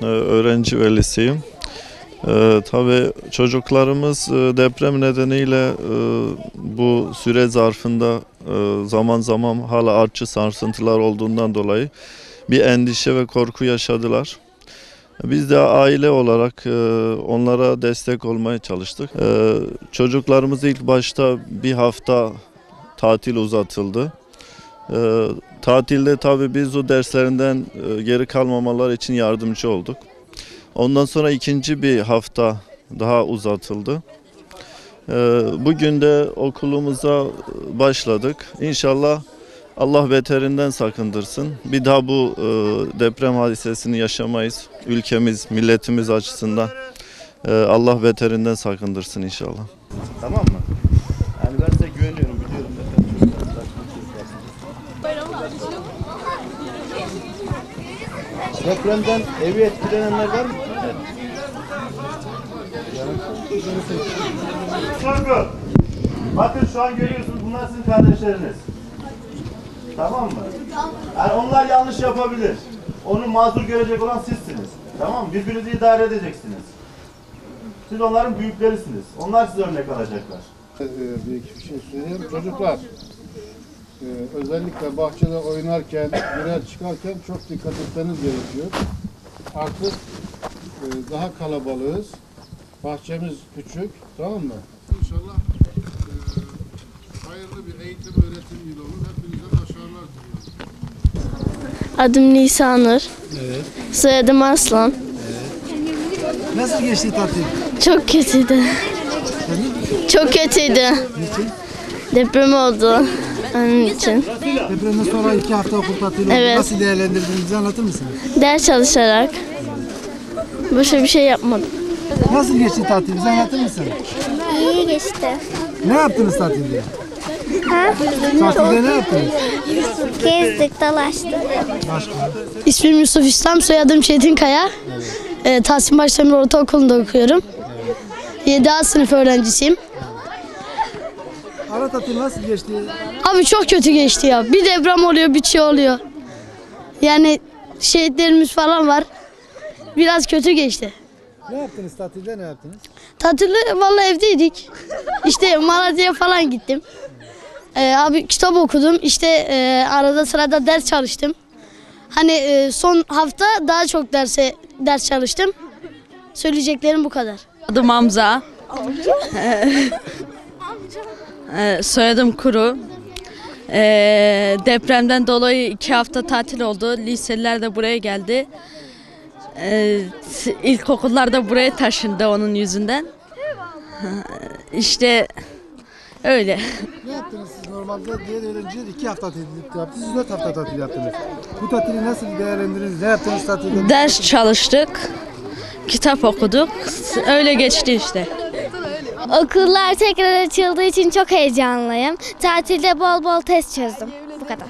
öğrenci velisiyim. Tabii çocuklarımız deprem nedeniyle bu süre zarfında zaman zaman hala artçı sarsıntılar olduğundan dolayı bir endişe ve korku yaşadılar. Biz de aile olarak onlara destek olmaya çalıştık. Çocuklarımız ilk başta bir hafta tatil uzatıldı. Tatilde tabii biz o derslerinden geri kalmamalar için yardımcı olduk. Ondan sonra ikinci bir hafta daha uzatıldı. Bugün de okulumuza başladık. İnşallah Allah beterinden sakındırsın. Bir daha bu deprem hadisesini yaşamayız. Ülkemiz, milletimiz açısından Allah beterinden sakındırsın inşallah. Tamam mı? Yani ben size güveniyorum, biliyorum. Depremden evi etkilenenler var mı? Evet. Bakın şu an görüyorsunuz, bunlar sizin kardeşleriniz. Tamam mı? Yani onlar yanlış yapabilir. Onu mazur görecek olan sizsiniz. Tamam mı? Birbirinizi idare edeceksiniz. Siz onların büyüklerisiniz. Onlar size örnek alacaklar. Bir şey söyleyeyim. Çocuklar özellikle bahçede oynarken, girer çıkarken çok dikkat etmeniz gerekiyor. Artık daha kalabalığız. Bahçemiz küçük. Tamam mı? İnşallah hayırlı bir eğitim öğretim yılı olur. Hepinize başarılar diliyorum. Adım Nisanur. Evet. Soyadım Aslan. Evet. Nasıl geçti tatil? Çok kötüydü. Çok kötüydü. Niçin? Deprem oldu. Onun için. Depremden sonra 2 hafta okul tatili oldu. Evet. Nasıl değerlendirdiğinizi anlatır mısınız? Ders çalışarak. Başka bir şey yapmadım. Nasıl geçti tatil? Bize anlatır mısın? İyi geçti. Ne yaptınız tatilde? Ha? Tatilde ne yaptınız? Gezdik, dolaştık. Başka? İsmim Yusuf İslam, soyadım Çetinkaya. Tahsin Başdemir Ortaokulu'nda okuyorum. 7A sınıf öğrencisiyim. Ara tatil nasıl geçti? Abi çok kötü geçti ya. Bir deprem oluyor, bir şey oluyor. Yani şehitlerimiz falan var. Biraz kötü geçti. Ne yaptınız tatilde, ne yaptınız? Tatilde vallahi evdeydik. İşte Malatya'ya falan gittim. Abi kitap okudum. İşte arada sırada ders çalıştım. Hani son hafta daha çok ders çalıştım. Söyleyeceklerim bu kadar. Adım Hamza. Soyadım Kuru. Depremden dolayı 2 hafta tatil oldu. Liseliler de buraya geldi. İlkokullar da buraya taşındı onun yüzünden. İşte öyle. Ne yaptınız siz normalde? Diğer öğrenciler 2 hafta tatil yaptı. Siz 4 hafta tatil yaptınız. Bu tatili nasıl değerlendirdiniz? Ne yaptınız tatilde? Ders çalıştık. Kitap okuduk. Öyle geçti işte. Okullar tekrar açıldığı için çok heyecanlıyım. Tatilde bol bol test çözdüm. Bu kadar.